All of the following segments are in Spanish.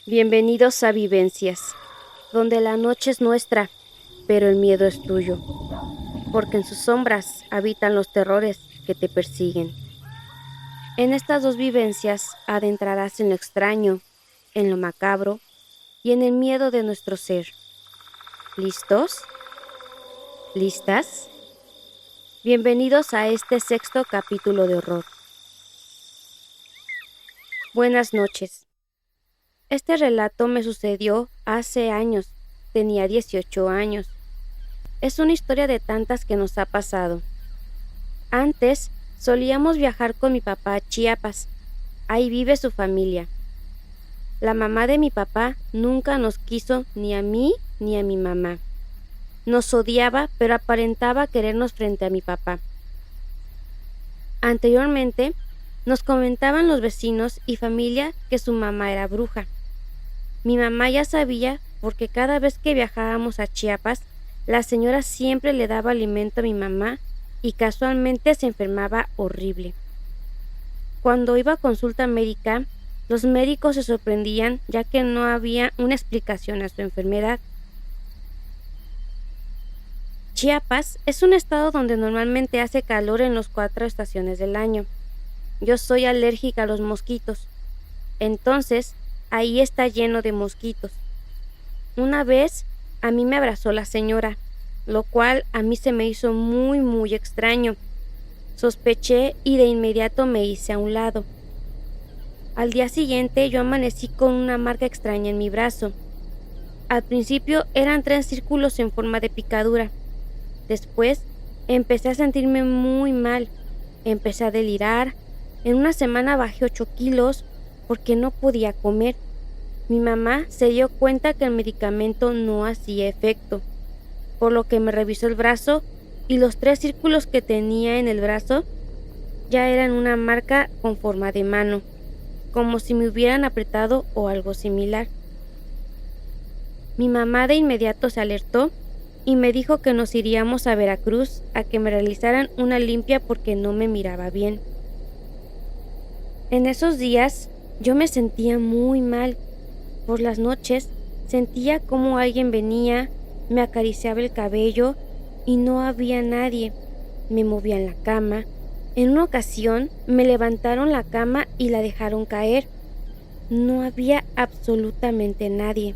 Bienvenidos a Vivencias, donde la noche es nuestra, pero el miedo es tuyo, porque en sus sombras habitan los terrores que te persiguen. En estas dos vivencias adentrarás en lo extraño, en lo macabro y en el miedo de nuestro ser. ¿Listos? ¿Listas? Bienvenidos a este sexto capítulo de horror. Buenas noches. Este relato me sucedió hace años. Tenía 18 años. Es una historia de tantas que nos ha pasado. Antes solíamos viajar con mi papá a Chiapas. Ahí vive su familia. La mamá de mi papá nunca nos quiso ni a mí ni a mi mamá. Nos odiaba, pero aparentaba querernos frente a mi papá. Anteriormente, nos comentaban los vecinos y familia que su mamá era bruja. Mi mamá ya sabía porque cada vez que viajábamos a Chiapas, la señora siempre le daba alimento a mi mamá y casualmente se enfermaba horrible. Cuando iba a consulta médica, los médicos se sorprendían ya que no había una explicación a su enfermedad. Chiapas es un estado donde normalmente hace calor en las 4 estaciones del año. Yo soy alérgica a los mosquitos, entonces ahí está lleno de mosquitos. Una vez a mí me abrazó la señora, lo cual a mí se me hizo muy extraño. Sospeché y de inmediato me hice a un lado. Al día siguiente yo amanecí con una marca extraña en mi brazo. Al principio eran 3 círculos en forma de picadura. Después empecé a sentirme muy mal. Empecé a delirar. En una semana bajé 8 kilos porque no podía comer. Mi mamá se dio cuenta que el medicamento no hacía efecto, por lo que me revisó el brazo y los 3 círculos que tenía en el brazo ya eran una marca con forma de mano, como si me hubieran apretado o algo similar. Mi mamá de inmediato se alertó y me dijo que nos iríamos a Veracruz a que me realizaran una limpia porque no me miraba bien. En esos días yo me sentía muy mal. Por las noches sentía como alguien venía, me acariciaba el cabello y no había nadie. Me movía en la cama. En una ocasión me levantaron la cama y la dejaron caer. No había absolutamente nadie.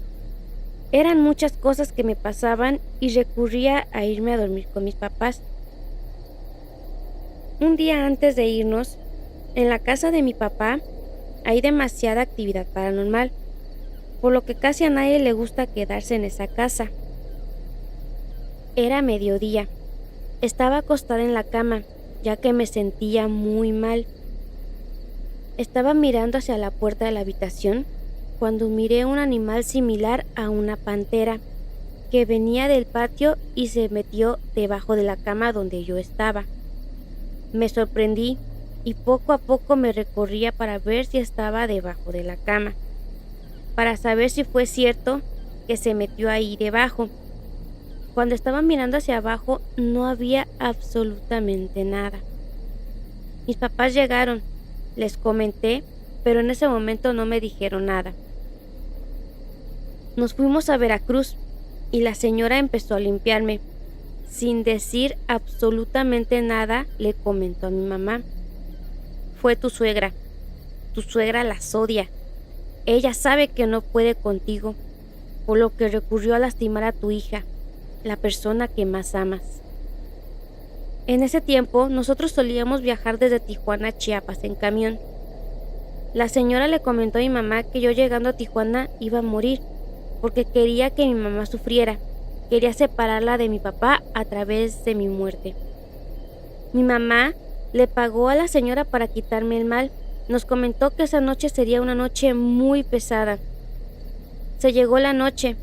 Eran muchas cosas que me pasaban y recurría a irme a dormir con mis papás. Un día antes de irnos, en la casa de mi papá hay demasiada actividad paranormal, por lo que casi a nadie le gusta quedarse en esa casa. Era mediodía. Estaba acostada en la cama, ya que me sentía muy mal. Estaba mirando hacia la puerta de la habitación cuando miré un animal similar a una pantera que venía del patio y se metió debajo de la cama donde yo estaba. Me sorprendí y poco a poco me recorría para ver si estaba debajo de la cama, para saber si fue cierto que se metió ahí debajo. Cuando estaba mirando hacia abajo no había absolutamente nada. Mis papás llegaron, les comenté, pero en ese momento no me dijeron nada. Nos fuimos a Veracruz y la señora empezó a limpiarme. Sin decir absolutamente nada, le comentó a mi mamá: fue tu suegra las odia. Ella sabe que no puede contigo, por lo que recurrió a lastimar a tu hija, la persona que más amas. En ese tiempo, nosotros solíamos viajar desde Tijuana a Chiapas en camión. La señora le comentó a mi mamá que yo llegando a Tijuana iba a morir, porque quería que mi mamá sufriera, quería separarla de mi papá a través de mi muerte. Mi mamá le pagó a la señora para quitarme el mal. Nos comentó que esa noche sería una noche muy pesada. Se llegó la noche.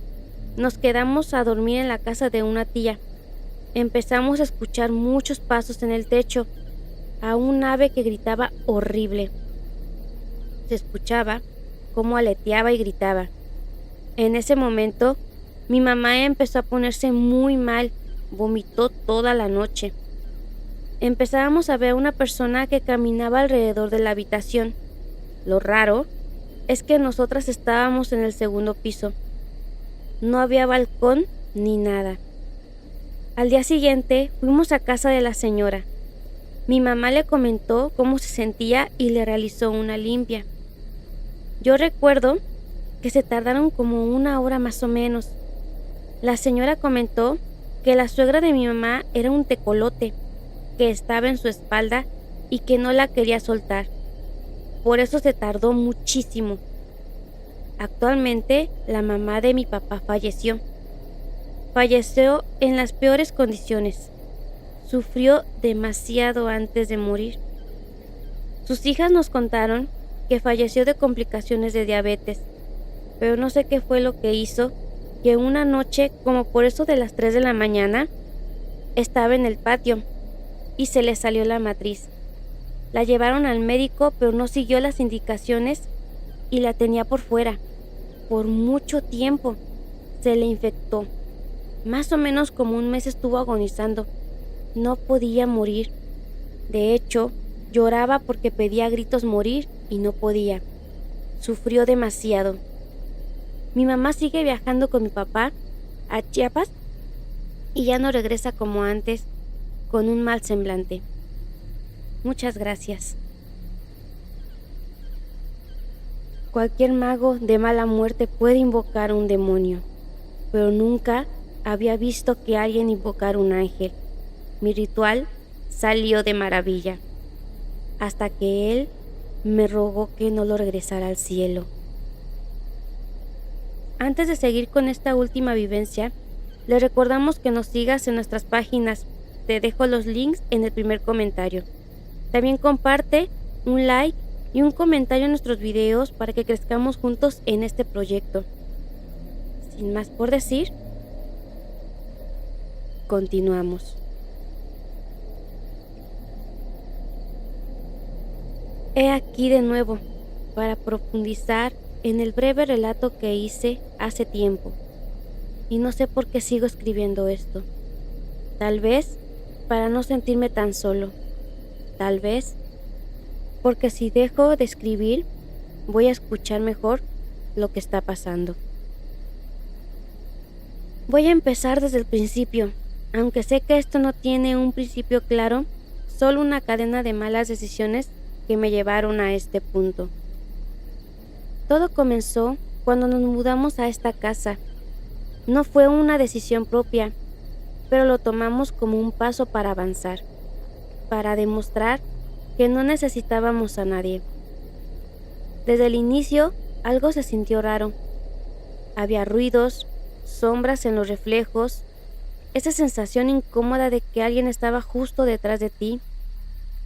Nos quedamos a dormir en la casa de una tía. Empezamos a escuchar muchos pasos en el techo, a un ave que gritaba horrible. Se escuchaba cómo aleteaba y gritaba. En ese momento, mi mamá empezó a ponerse muy mal, vomitó toda la noche. Empezábamos a ver a una persona que caminaba alrededor de la habitación. Lo raro es que nosotras estábamos en el segundo piso. No había balcón ni nada. Al día siguiente fuimos a casa de la señora. Mi mamá le comentó cómo se sentía y le realizó una limpia. Yo recuerdo que se tardaron como 1 hora más o menos. La señora comentó que la suegra de mi mamá era un tecolote, que estaba en su espalda y que no la quería soltar. Por eso se tardó muchísimo. Actualmente, la mamá de mi papá falleció. Falleció en las peores condiciones. Sufrió demasiado antes de morir. Sus hijas nos contaron que falleció de complicaciones de diabetes, pero no sé qué fue lo que hizo, que una noche, como por eso de las 3 de la mañana, estaba en el patio y se le salió la matriz. La llevaron al médico, pero no siguió las indicaciones y la tenía por fuera. Por mucho tiempo se le infectó. Más o menos como 1 mes estuvo agonizando. No podía morir. De hecho, lloraba porque pedía a gritos morir y no podía. Sufrió demasiado. Mi mamá sigue viajando con mi papá a Chiapas y ya no regresa como antes, con un mal semblante. Muchas gracias. Cualquier mago de mala muerte puede invocar un demonio, pero nunca había visto que alguien invocara un ángel. Mi ritual salió de maravilla, hasta que él me rogó que no lo regresara al cielo. Antes de seguir con esta última vivencia, le recordamos que nos sigas en nuestras páginas. Te dejo los links en el primer comentario. También comparte, un like y un comentario en nuestros videos para que crezcamos juntos en este proyecto. Sin más por decir, continuamos. He aquí de nuevo para profundizar en el breve relato que hice hace tiempo. Y no sé por qué sigo escribiendo esto. Tal vez para no sentirme tan solo. Tal vez porque si dejo de escribir, voy a escuchar mejor lo que está pasando. Voy a empezar desde el principio, aunque sé que esto no tiene un principio claro, solo una cadena de malas decisiones que me llevaron a este punto. Todo comenzó cuando nos mudamos a esta casa. No fue una decisión propia, pero lo tomamos como un paso para avanzar, para demostrar que no necesitábamos a nadie. Desde el inicio, algo se sintió raro. Había ruidos, sombras en los reflejos, esa sensación incómoda de que alguien estaba justo detrás de ti.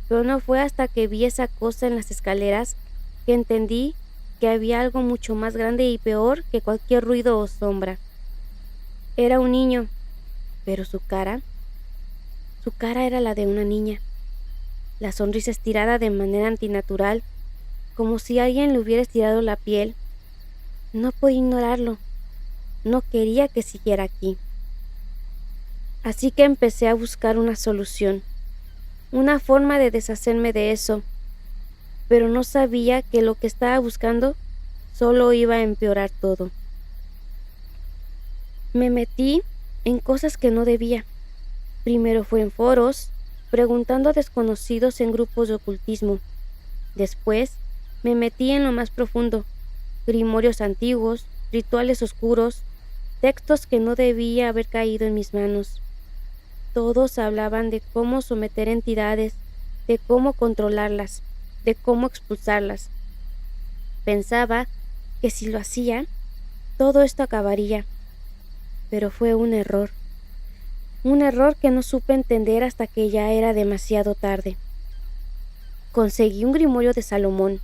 Pero no fue hasta que vi esa cosa en las escaleras que entendí que había algo mucho más grande y peor que cualquier ruido o sombra. Era un niño, pero su cara era la de una niña. La sonrisa estirada de manera antinatural, como si alguien le hubiera estirado la piel. No podía ignorarlo. No quería que siguiera aquí. Así que empecé a buscar una solución, una forma de deshacerme de eso, pero no sabía que lo que estaba buscando solo iba a empeorar todo. Me metí en cosas que no debía. Primero fue en foros, preguntando a desconocidos en grupos de ocultismo. Después me metí en lo más profundo, grimorios antiguos, rituales oscuros, textos que no debía haber caído en mis manos. Todos hablaban de cómo someter entidades, de cómo controlarlas, de cómo expulsarlas. Pensaba que si lo hacía, todo esto acabaría. Pero fue un error que no supe entender hasta que ya era demasiado tarde. Conseguí un grimorio de Salomón.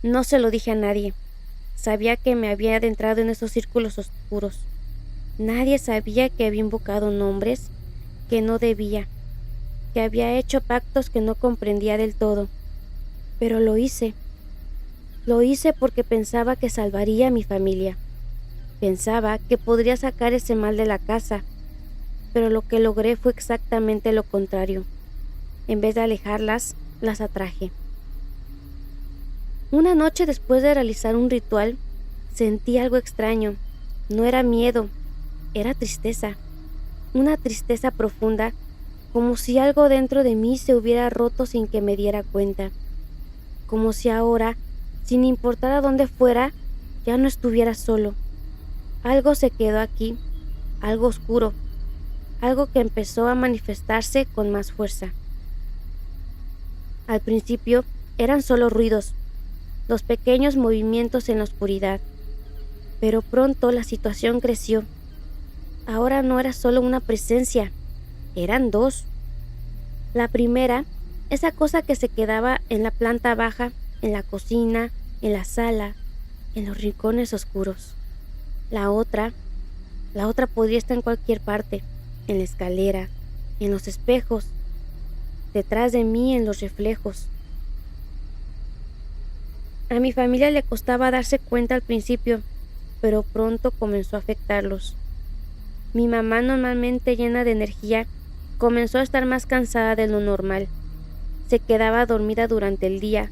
No se lo dije a nadie. Sabía que me había adentrado en esos círculos oscuros. Nadie sabía que había invocado nombres que no debía, que había hecho pactos que no comprendía del todo. Pero lo hice. Lo hice porque pensaba que salvaría a mi familia. Pensaba que podría sacar ese mal de la casa, pero lo que logré fue exactamente lo contrario. En vez de alejarlas, las atraje. Una noche después de realizar un ritual, sentí algo extraño. No era miedo, era tristeza. Una tristeza profunda, como si algo dentro de mí se hubiera roto sin que me diera cuenta. Como si ahora, sin importar a dónde fuera, ya no estuviera solo. Algo se quedó aquí, algo oscuro, algo que empezó a manifestarse con más fuerza. Al principio eran solo ruidos, los pequeños movimientos en la oscuridad, pero pronto la situación creció. Ahora no era solo una presencia, eran dos. La primera, esa cosa que se quedaba en la planta baja, en la cocina, en la sala, en los rincones oscuros. La otra podía estar en cualquier parte, en la escalera, en los espejos, detrás de mí en los reflejos. A mi familia le costaba darse cuenta al principio, pero pronto comenzó a afectarlos. Mi mamá, normalmente llena de energía, comenzó a estar más cansada de lo normal. Se quedaba dormida durante el día,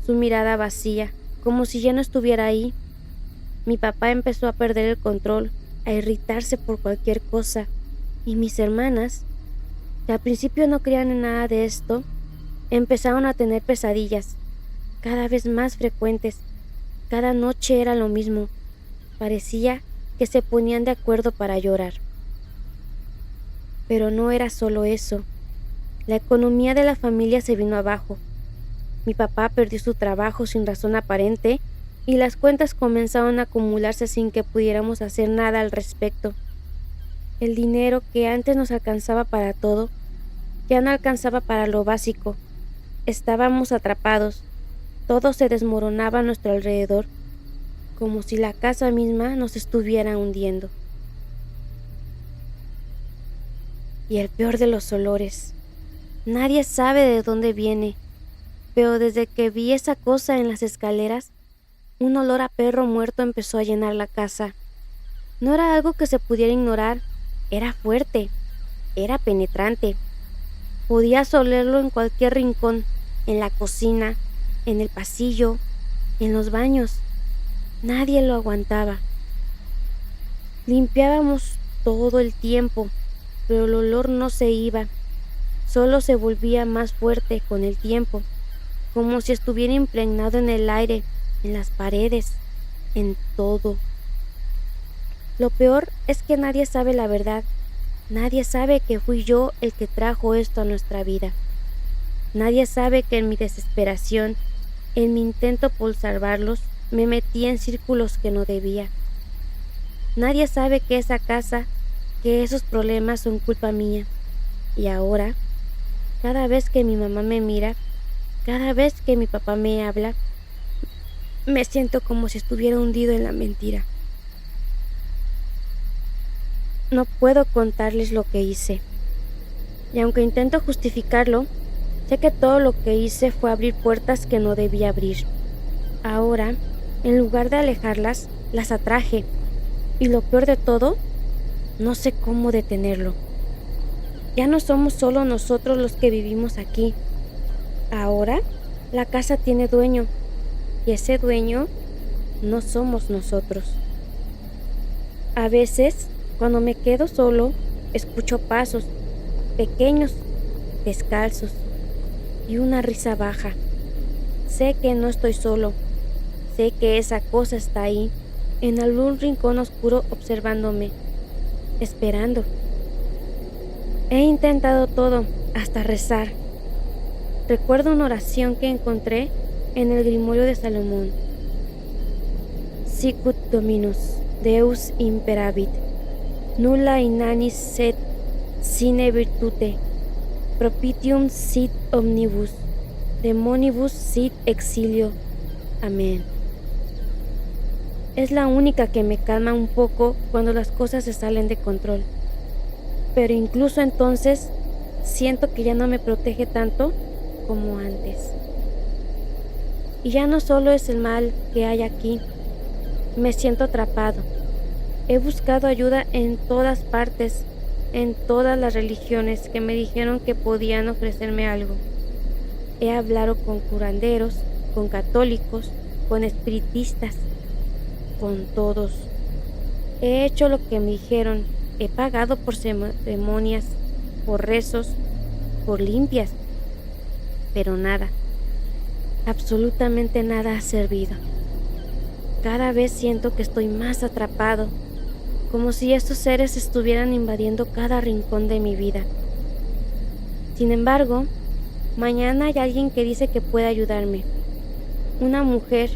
su mirada vacía, como si ya no estuviera ahí. Mi papá empezó a perder el control, a irritarse por cualquier cosa, y mis hermanas, que al principio no creían en nada de esto, empezaron a tener pesadillas, cada vez más frecuentes. Cada noche era lo mismo. Parecía que se ponían de acuerdo para llorar. Pero no era solo eso. La economía de la familia se vino abajo. Mi papá perdió su trabajo sin razón aparente y las cuentas comenzaron a acumularse sin que pudiéramos hacer nada al respecto. El dinero que antes nos alcanzaba para todo, ya no alcanzaba para lo básico. Estábamos atrapados. Todo se desmoronaba a nuestro alrededor, como si la casa misma nos estuviera hundiendo. Y el peor de los olores. Nadie sabe de dónde viene, pero desde que vi esa cosa en las escaleras, un olor a perro muerto empezó a llenar la casa. No era algo que se pudiera ignorar, era fuerte, era penetrante. Podías olerlo en cualquier rincón, en la cocina, en el pasillo, en los baños. Nadie lo aguantaba. Limpiábamos todo el tiempo, pero el olor no se iba, solo se volvía más fuerte con el tiempo, como si estuviera impregnado en el aire, en las paredes, en todo. Lo peor es que nadie sabe la verdad. Nadie sabe que fui yo el que trajo esto a nuestra vida. Nadie sabe que en mi desesperación, en mi intento por salvarlos, me metí en círculos que no debía. Nadie sabe que esa casa, que esos problemas son culpa mía. Y ahora, cada vez que mi mamá me mira, cada vez que mi papá me habla, me siento como si estuviera hundido en la mentira. No puedo contarles lo que hice. Y aunque intento justificarlo, sé que todo lo que hice fue abrir puertas que no debía abrir. Ahora, en lugar de alejarlas, las atraje. Y lo peor de todo, no sé cómo detenerlo. Ya no somos solo nosotros los que vivimos aquí. Ahora, la casa tiene dueño. Y ese dueño no somos nosotros. A veces, cuando me quedo solo, escucho pasos, pequeños, descalzos, y una risa baja. Sé que no estoy solo. Sé que esa cosa está ahí, en algún rincón oscuro observándome, esperando. He intentado todo, hasta rezar. Recuerdo una oración que encontré en el Grimorio de Salomón. Sicut Dominus, Deus imperavit, nulla inanis sed sine virtute, propitium sit omnibus, demonibus sit exilio. Amén. Es la única que me calma un poco cuando las cosas se salen de control. Pero incluso entonces siento que ya no me protege tanto como antes. Y ya no solo es el mal que hay aquí, me siento atrapado. He buscado ayuda en todas partes, en todas las religiones que me dijeron que podían ofrecerme algo. He hablado con curanderos, con católicos, con espiritistas, con todos. He hecho lo que me dijeron, he pagado por ceremonias, por rezos, por limpias, pero nada, absolutamente nada ha servido. Cada vez siento que estoy más atrapado, como si estos seres estuvieran invadiendo cada rincón de mi vida. Sin embargo, mañana hay alguien que dice que puede ayudarme. Una mujer,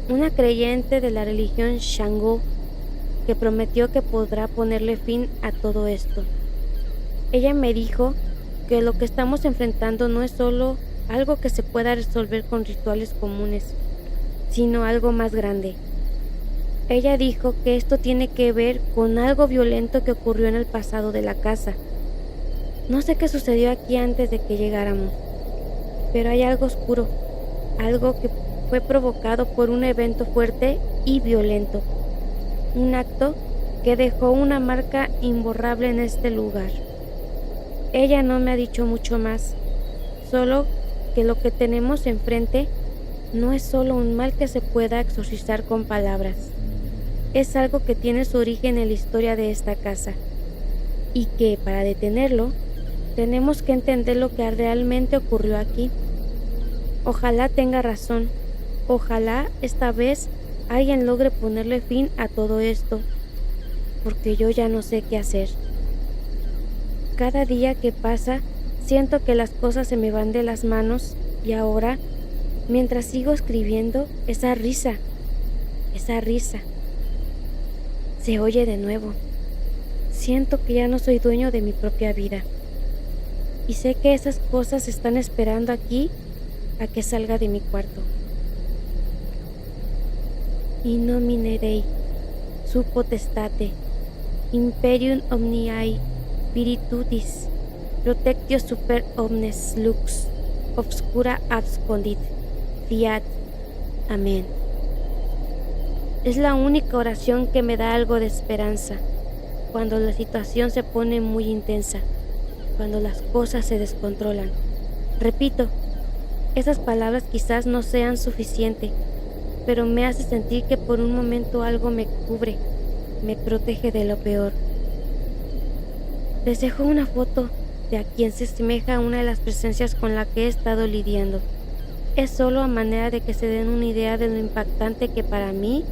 una creyente de la religión Shango, que prometió que podrá ponerle fin a todo esto. Ella me dijo que lo que estamos enfrentando no es solo algo que se pueda resolver con rituales comunes, sino algo más grande. Ella dijo que esto tiene que ver con algo violento que ocurrió en el pasado de la casa. No sé qué sucedió aquí antes de que llegáramos, pero hay algo oscuro, algo que fue provocado por un evento fuerte y violento, un acto que dejó una marca imborrable en este lugar. Ella no me ha dicho mucho más, solo que lo que tenemos enfrente no es solo un mal que se pueda exorcizar con palabras. Es algo que tiene su origen en la historia de esta casa, y que, para detenerlo, tenemos que entender lo que realmente ocurrió aquí. Ojalá tenga razón, ojalá esta vez alguien logre ponerle fin a todo esto, porque yo ya no sé qué hacer. Cada día que pasa, siento que las cosas se me van de las manos y ahora, mientras sigo escribiendo, esa risa, se oye de nuevo. Siento que ya no soy dueño de mi propia vida. Y sé que esas cosas están esperando aquí a que salga de mi cuarto. In nomine Dei, su potestate, imperium omniae virtutis, protectio super omnes lux, obscura abscondit, fiat. Amén. Es la única oración que me da algo de esperanza cuando la situación se pone muy intensa, cuando las cosas se descontrolan. Repito, esas palabras quizás no sean suficientes, pero me hace sentir que por un momento algo me cubre, me protege de lo peor. Les dejo una foto de a quien se asemeja a una de las presencias con la que he estado lidiando. Es solo a manera de que se den una idea de lo impactante que para mí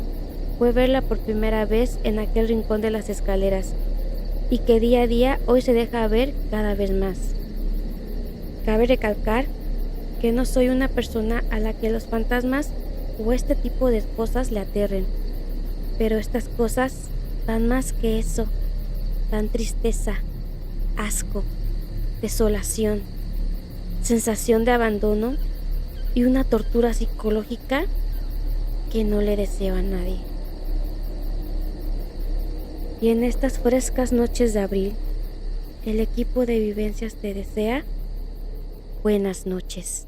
fue verla por primera vez en aquel rincón de las escaleras, y que día a día hoy se deja ver cada vez más. Cabe recalcar que no soy una persona a la que los fantasmas o este tipo de cosas le aterren, pero estas cosas dan más que eso, dan tristeza, asco, desolación, sensación de abandono y una tortura psicológica que no le deseo a nadie. Y en estas frescas noches de abril, el equipo de vivencias te desea buenas noches.